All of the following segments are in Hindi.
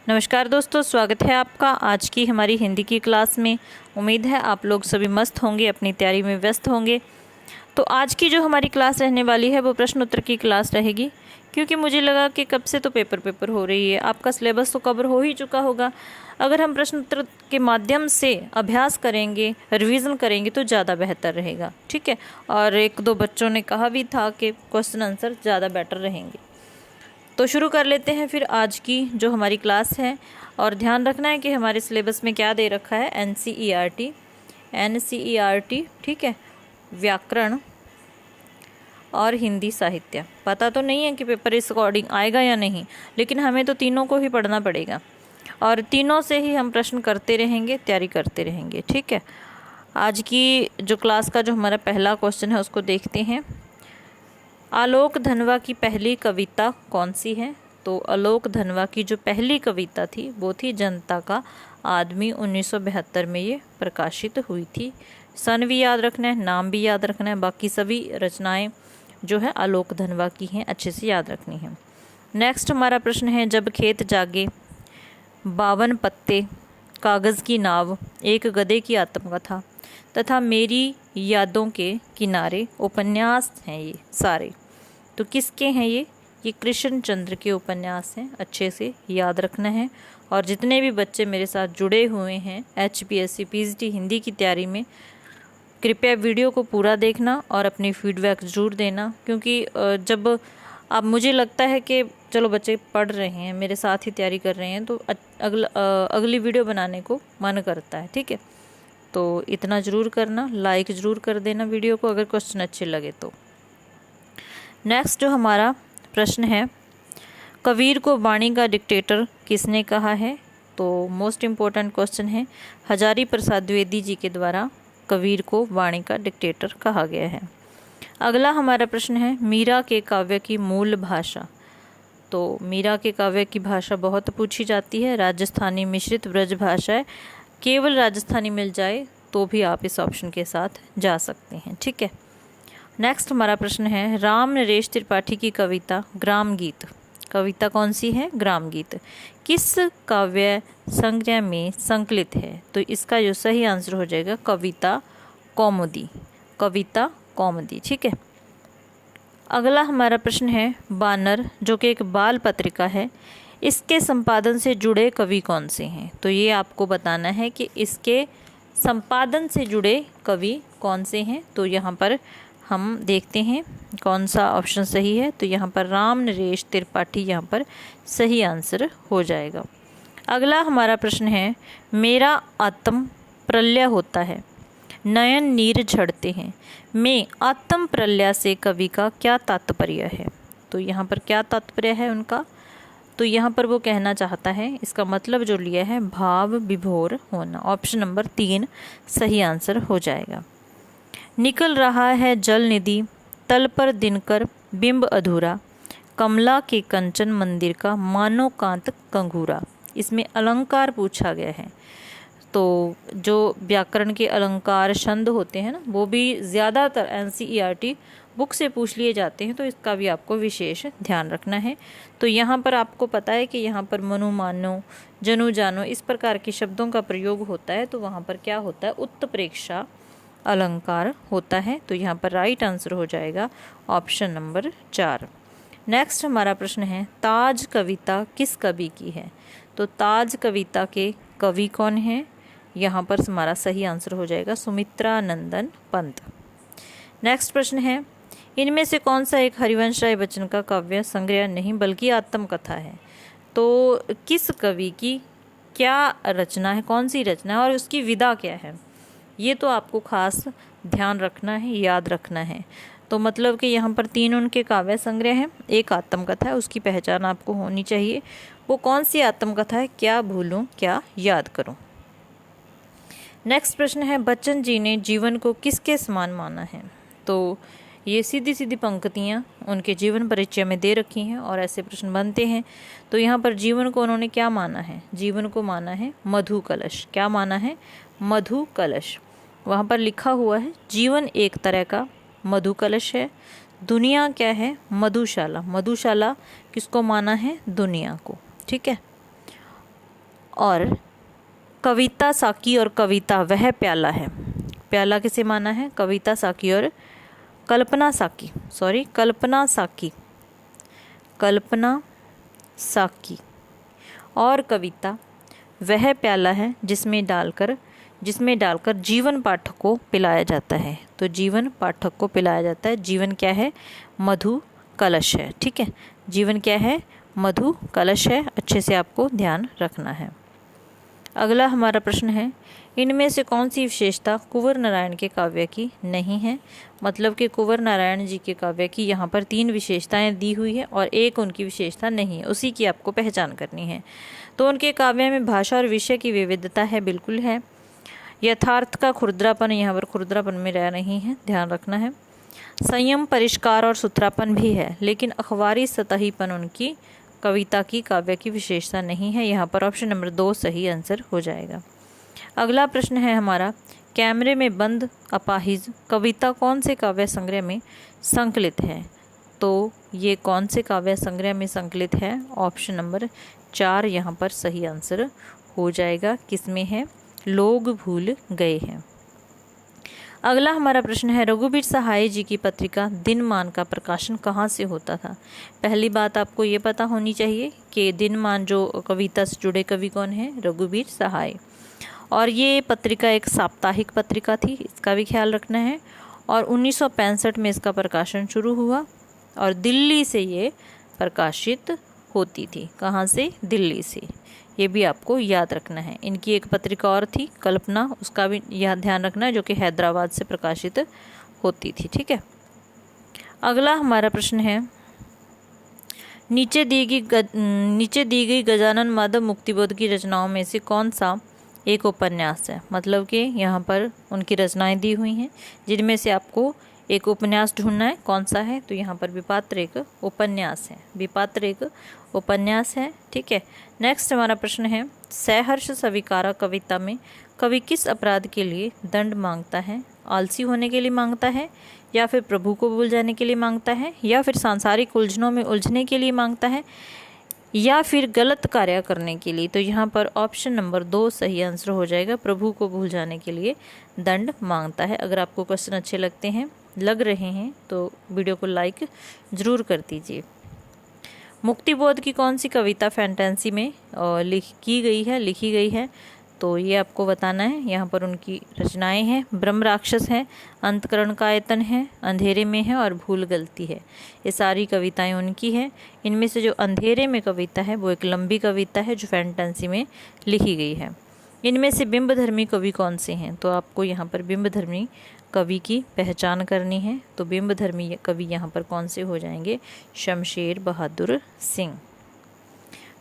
नमस्कार दोस्तों, स्वागत है आपका आज की हमारी हिंदी की क्लास में। उम्मीद है आप लोग सभी मस्त होंगे, अपनी तैयारी में व्यस्त होंगे। तो आज की जो हमारी क्लास रहने वाली है वो प्रश्न उत्तर की क्लास रहेगी, क्योंकि मुझे लगा कि कब से तो पेपर हो रही है, आपका सिलेबस तो कवर हो ही चुका होगा। अगर हम प्रश्न उत्तर के माध्यम से अभ्यास करेंगे, रिवीजन करेंगे तो ज़्यादा बेहतर रहेगा, ठीक है। और एक दो बच्चों ने कहा भी था कि क्वेश्चन आंसर ज़्यादा बेटर रहेंगे। तो शुरू कर लेते हैं फिर आज की जो हमारी क्लास है। और ध्यान रखना है कि हमारे सिलेबस में क्या दे रखा है, एनसीईआरटी, ठीक है, व्याकरण और हिंदी साहित्य। पता तो नहीं है कि पेपर इस अकॉर्डिंग आएगा या नहीं, लेकिन हमें तो तीनों को ही पढ़ना पड़ेगा और तीनों से ही हम प्रश्न करते रहेंगे, तैयारी करते रहेंगे, ठीक है। आज की जो क्लास का जो हमारा पहला क्वेश्चन है उसको देखते हैं। आलोक धनवा की पहली कविता कौन सी है? तो आलोक धनवा की जो पहली कविता थी वो थी जनता का आदमी। 1972 में ये प्रकाशित हुई थी। सन भी याद रखना है, नाम भी याद रखना है, बाकी सभी रचनाएं जो है आलोक धनवा की हैं, अच्छे से याद रखनी है। नेक्स्ट हमारा प्रश्न है, जब खेत जागे, 52 पत्ते, कागज़ की नाव, एक गधे की आत्मकथा तथा मेरी यादों के किनारे उपन्यास हैं ये सारे। तो किसके हैं ये कृष्ण चंद्र के उपन्यास हैं, अच्छे से याद रखना है। और जितने भी बच्चे मेरे साथ जुड़े हुए हैं HPSC PGT हिंदी की तैयारी में, कृपया वीडियो को पूरा देखना और अपनी फीडबैक ज़रूर देना, क्योंकि जब अब मुझे लगता है कि चलो बच्चे पढ़ रहे हैं, मेरे साथ ही तैयारी कर रहे हैं, तो अगली वीडियो बनाने को मन करता है, ठीक है। तो इतना ज़रूर करना, लाइक ज़रूर कर देना वीडियो को अगर क्वेश्चन अच्छे लगे तो। नेक्स्ट जो हमारा प्रश्न है, कबीर को वाणी का डिक्टेटर किसने कहा है? तो मोस्ट इम्पोर्टेंट क्वेश्चन है, हजारी प्रसाद द्विवेदी जी के द्वारा कबीर को वाणी का डिक्टेटर कहा गया है। अगला हमारा प्रश्न है, मीरा के काव्य की मूल भाषा। तो मीरा के काव्य की भाषा बहुत पूछी जाती है, राजस्थानी मिश्रित ब्रज भाषा है। केवल राजस्थानी मिल जाए तो भी आप इस ऑप्शन के साथ जा सकते हैं, ठीक है। नेक्स्ट हमारा प्रश्न है, राम नरेश त्रिपाठी की कविता ग्राम गीत, कविता कौन सी है? ग्राम गीत, किस काव्य संग्रह में संकलित है? तो इसका जो सही आंसर हो जाएगा कविता कौमुदी, कविता कौमुदी, ठीक है। अगला हमारा प्रश्न है, बानर जो कि एक बाल पत्रिका है, इसके संपादन से जुड़े कवि कौन से हैं? तो ये आपको बताना है कि इसके संपादन से जुड़े कवि कौन से हैं। तो यहाँ पर हम देखते हैं कौन सा ऑप्शन सही है। तो यहाँ पर राम नरेश त्रिपाठी यहाँ पर सही आंसर हो जाएगा। अगला हमारा प्रश्न है, मेरा आत्म प्रलय होता है, नयन नीर झड़ते हैं, में आत्म प्रलय से कवि का क्या तात्पर्य है? तो यहाँ पर क्या तात्पर्य है उनका? तो यहाँ पर वो कहना चाहता है, इसका मतलब जो लिया है भाव विभोर होना। ऑप्शन नंबर 3 सही आंसर हो जाएगा। निकल रहा है जल निधि, तल पर दिनकर बिंब अधूरा, कमला के कंचन मंदिर का मानो कांत कंगूरा। इसमें अलंकार पूछा गया है। तो जो व्याकरण के अलंकार छंद होते हैं ना, वो भी ज़्यादातर NCERT बुक से पूछ लिए जाते हैं, तो इसका भी आपको विशेष ध्यान रखना है। तो यहाँ पर आपको पता है कि यहाँ पर मनु मानो, जनु जानो, इस प्रकार के शब्दों का प्रयोग होता है। तो वहाँ पर क्या होता है, उत्प्रेक्षा अलंकार होता है। तो यहाँ पर राइट आंसर हो जाएगा ऑप्शन नंबर 4। नेक्स्ट हमारा प्रश्न है, ताज कविता किस कवि की है? तो ताज कविता के कवि कौन है? यहाँ पर हमारा सही आंसर हो जाएगा सुमित्रा नंदन पंत। नेक्स्ट प्रश्न है, इनमें से कौन सा एक हरिवंश राय बच्चन का काव्य संग्रह नहीं बल्कि आत्मकथा है? तो किस कवि की क्या रचना है, कौन सी रचना है और उसकी विधा क्या है? ये तो आपको खास ध्यान रखना है, याद रखना है। तो मतलब कि यहाँ पर 3 उनके काव्य संग्रह हैं, एक आत्मकथा है, उसकी पहचान आपको होनी चाहिए। वो कौन सी आत्मकथा है, क्या भूलूं क्या याद करूं। नेक्स्ट प्रश्न है, बच्चन जी ने जीवन को किसके समान माना है? तो ये सीधी सीधी पंक्तियाँ उनके जीवन परिचय में दे रखी हैं और ऐसे प्रश्न बनते हैं। तो यहाँ पर जीवन को उन्होंने क्या माना है? जीवन को माना है मधु कलश। क्या माना है? मधु कलश। वहाँ पर लिखा हुआ है, जीवन एक तरह का मधु कलश है, दुनिया क्या है? मधुशाला। मधुशाला किसको माना है? दुनिया को, ठीक है। और कविता साकी और कविता वह प्याला है। प्याला किसे माना है? कविता साकी और कल्पना साकी, कल्पना साकी और कविता वह प्याला है जिसमें डालकर जीवन पाठक को पिलाया जाता है। तो जीवन पाठक को पिलाया जाता है। जीवन क्या है? मधु कलश है। ठीक है, जीवन क्या है? मधु कलश है। अच्छे से आपको ध्यान रखना है। अगला हमारा प्रश्न है, इनमें से कौन सी विशेषता कुंवर नारायण के काव्य की नहीं है? मतलब कि कुंवर नारायण जी के काव्य की यहाँ पर 3 विशेषताएं दी हुई है और एक उनकी विशेषता नहीं है, उसी की आपको पहचान करनी है। तो उनके काव्य में भाषा और विषय की विविधता है, बिल्कुल है। यथार्थ का खुरदरापन, यहाँ पर खुरदरापन में रह नहीं है, ध्यान रखना है। संयम, परिष्कार और सुथरापन भी है, लेकिन अखबारी सतहीपन उनकी कविता की काव्य की विशेषता नहीं है। यहाँ पर ऑप्शन नंबर 2 सही आंसर हो जाएगा। अगला प्रश्न है हमारा, कैमरे में बंद अपाहिज कविता कौन से काव्य संग्रह में संकलित है? तो ये कौन से काव्य संग्रह में संकलित है? ऑप्शन नंबर 4 यहाँ पर सही आंसर हो जाएगा। किसमें है? लोग भूल गए हैं। अगला हमारा प्रश्न है, रघुबीर सहाय जी की पत्रिका दिनमान का प्रकाशन कहाँ से होता था? पहली बात आपको ये पता होनी चाहिए कि दिनमान जो कविता से जुड़े कवि कौन है? रघुबीर सहाय। और ये पत्रिका एक साप्ताहिक पत्रिका थी, इसका भी ख्याल रखना है। और 1965 में इसका प्रकाशन शुरू हुआ और दिल्ली से ये प्रकाशित होती थी। कहाँ से? दिल्ली से। ये भी आपको याद रखना है। इनकी एक पत्रिका और थी कल्पना, उसका भी यह ध्यान रखना है, जो कि हैदराबाद से प्रकाशित होती थी। ठीक है, अगला हमारा प्रश्न है, नीचे दी गई गजानन माधव मुक्तिबोध की रचनाओं में से कौन सा एक उपन्यास है? मतलब कि यहाँ पर उनकी रचनाएं दी हुई हैं, जिनमें से आपको एक उपन्यास ढूंढना है। कौन सा है? तो यहाँ पर विपात्र एक उपन्यास है, विपात्र एक उपन्यास है। ठीक है, नेक्स्ट हमारा प्रश्न है, सहर्ष स्वीकारा कविता में कवि किस अपराध के लिए दंड मांगता है? आलसी होने के लिए मांगता है, या फिर प्रभु को भूल जाने के लिए मांगता है, या फिर सांसारिक उलझनों में उलझने के लिए मांगता है, या फिर गलत कार्य करने के लिए? तो यहाँ पर ऑप्शन नंबर 2 सही आंसर हो जाएगा। प्रभु को भूल जाने के लिए दंड मांगता है। अगर आपको क्वेश्चन अच्छे लग रहे हैं तो वीडियो को लाइक ज़रूर कर दीजिए। मुक्तिबोध की कौन सी कविता फैंटेसी में लिखी गई है? तो ये आपको बताना है। यहाँ पर उनकी रचनाएं हैं, ब्रह्म राक्षस है, अंतकरण का आयतन है, अंधेरे में है और भूल गलती है। ये सारी कविताएं उनकी हैं। इनमें से जो अंधेरे में कविता है वो एक लंबी कविता है जो फैंटेसी में लिखी गई है। इनमें से बिंबधर्मी कवि कौन से हैं? तो आपको यहाँ पर बिंबधर्मी कवि की पहचान करनी है। तो बिंबधर्मी कवि यहाँ पर कौन से हो जाएंगे? शमशेर बहादुर सिंह।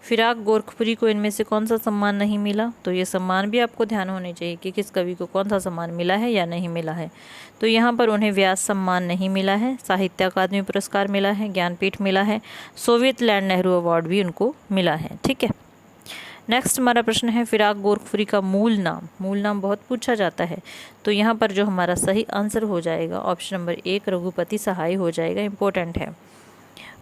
फिराक गोरखपुरी को इनमें से कौन सा सम्मान नहीं मिला? तो ये सम्मान भी आपको ध्यान होने चाहिए कि किस कवि को कौन सा सम्मान मिला है या नहीं मिला है। तो यहाँ पर उन्हें व्यास सम्मान नहीं मिला है, साहित्य अकादमी पुरस्कार मिला है, ज्ञानपीठ मिला है, सोवियत लैंड नेहरू अवार्ड भी उनको मिला है। ठीक है, नेक्स्ट हमारा प्रश्न है, फिराक गोरखपुरी का मूल नाम बहुत पूछा जाता है। तो यहाँ पर जो हमारा सही आंसर हो जाएगा ऑप्शन नंबर 1 रघुपति सहाय हो जाएगा, इंपॉर्टेंट है।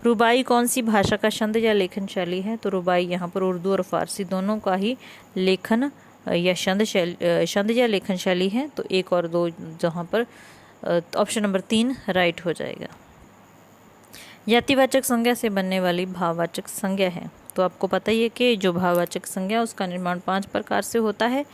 रुबाई कौन सी भाषा का छंद या लेखन शैली है? तो रुबाई यहाँ पर उर्दू और फारसी दोनों का ही लेखन या छंद या लेखन शैली है। तो 1 और 2 जहाँ पर ऑप्शन नंबर 3 राइट हो जाएगा। जातिवाचक संज्ञा से बनने वाली भाववाचक संज्ञा है। तो आपको पता ही है कि जो भाववाचक संज्ञा उसका निर्माण 5 प्रकार से होता है।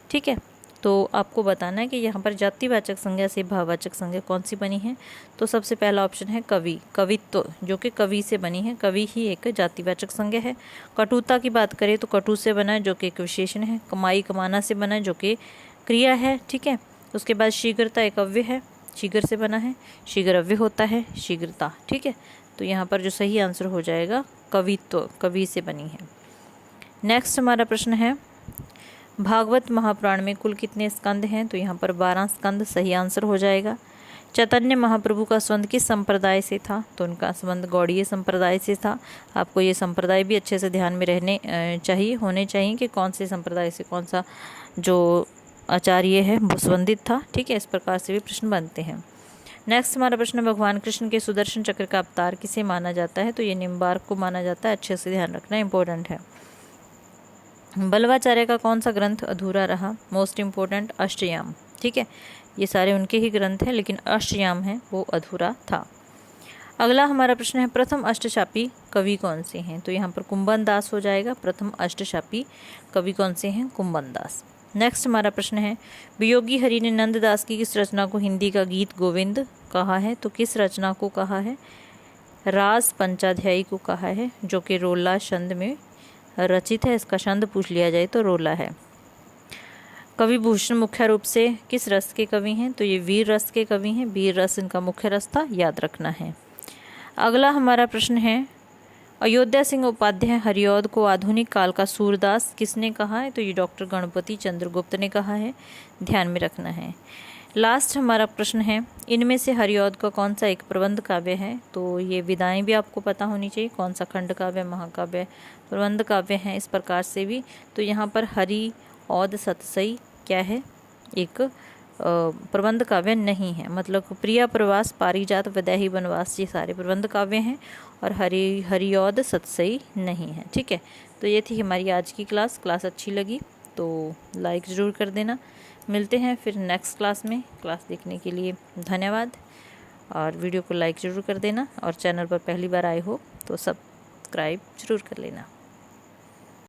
ठीक है, तो आपको बताना है कि यहाँ पर जातिवाचक संज्ञा से भाववाचक संज्ञा कौन सी बनी है। तो सबसे पहला ऑप्शन है कवि, कवित्व जो कि कवि से बनी है, कवि ही एक जातिवाचक संज्ञा है। कटुता की बात करें तो कटु से बना है जो कि एक विशेषण है। कमाई कमाना से बना है जो कि क्रिया है। ठीक है, उसके बाद शीघ्रता एक अव्यय है, शीघ्र से बना है, शीघ्र अव्यय होता है, शीघ्रता। ठीक है, तो यहाँ पर जो सही आंसर हो जाएगा कवित्व, कवि से बनी है। नेक्स्ट हमारा प्रश्न है, भागवत महापुराण में कुल कितने स्कंद हैं? तो यहाँ पर 12 स्कंद सही आंसर हो जाएगा। चैतन्य महाप्रभु का संबंध किस संप्रदाय से था? तो उनका संबंध गौड़ीय संप्रदाय से था। आपको ये संप्रदाय भी अच्छे से ध्यान में होने चाहिए कि कौन से संप्रदाय से कौन सा जो आचार्य है वो संबंधित था। ठीक है, इस प्रकार से भी प्रश्न बनते हैं। नेक्स्ट हमारा प्रश्न, भगवान कृष्ण के सुदर्शन चक्र का अवतार किसे माना जाता है? तो ये निम्बार्क को माना जाता है। अच्छे से ध्यान रखना, इंपॉर्टेंट है। बल्लवाचार्य का कौन सा ग्रंथ अधूरा रहा? मोस्ट इम्पोर्टेंट अष्टयाम। ठीक है, ये सारे उनके ही ग्रंथ हैं, लेकिन अष्टयाम है वो अधूरा था। अगला हमारा प्रश्न है, प्रथम अष्टशापी कवि कौन से हैं? तो यहाँ पर कुंभन दास हो जाएगा। प्रथम अष्टशापी कवि कौन से हैं? कुंभन दास। नेक्स्ट हमारा प्रश्न है, वियोगी हरि ने नंददास की किस रचना को हिंदी का गीत गोविंद कहा है? तो किस रचना को कहा है? रास पंचाध्यायी को कहा है, जो कि रोला छंद में रचित है। इसका छंद पूछ लिया जाए तो रोला है। कवि भूषण मुख्य रूप से किस रस के कवि हैं? तो ये वीर रस के कवि हैं। वीर रस इनका मुख्य रस था, याद रखना है। अगला हमारा प्रश्न है, अयोध्या सिंह उपाध्याय हरिऔध को आधुनिक काल का सूरदास किसने कहा है? तो ये डॉक्टर गणपति चंद्रगुप्त ने कहा है, ध्यान में रखना है। लास्ट हमारा प्रश्न है, इनमें से हरिऔध का कौन सा एक प्रबंध काव्य है? तो ये विधाएं भी आपको पता होनी चाहिए, कौन सा खंड काव्य, महाकाव्य, प्रबंध काव्य हैं, इस प्रकार से भी। तो यहाँ पर हरिऔध सतसई क्या है? एक प्रबंध काव्य नहीं है। मतलब प्रिया प्रवास, पारिजात, वैदेही वनवास, ये सारे प्रबंध काव्य हैं और हरिऔध सतसई नहीं है। ठीक है, तो ये थी हमारी आज की क्लास अच्छी लगी तो लाइक ज़रूर कर देना। मिलते हैं फिर नेक्स्ट क्लास में। क्लास देखने के लिए धन्यवाद, और वीडियो को लाइक ज़रूर कर देना, और चैनल पर पहली बार आए हो तो सब्सक्राइब ज़रूर कर लेना।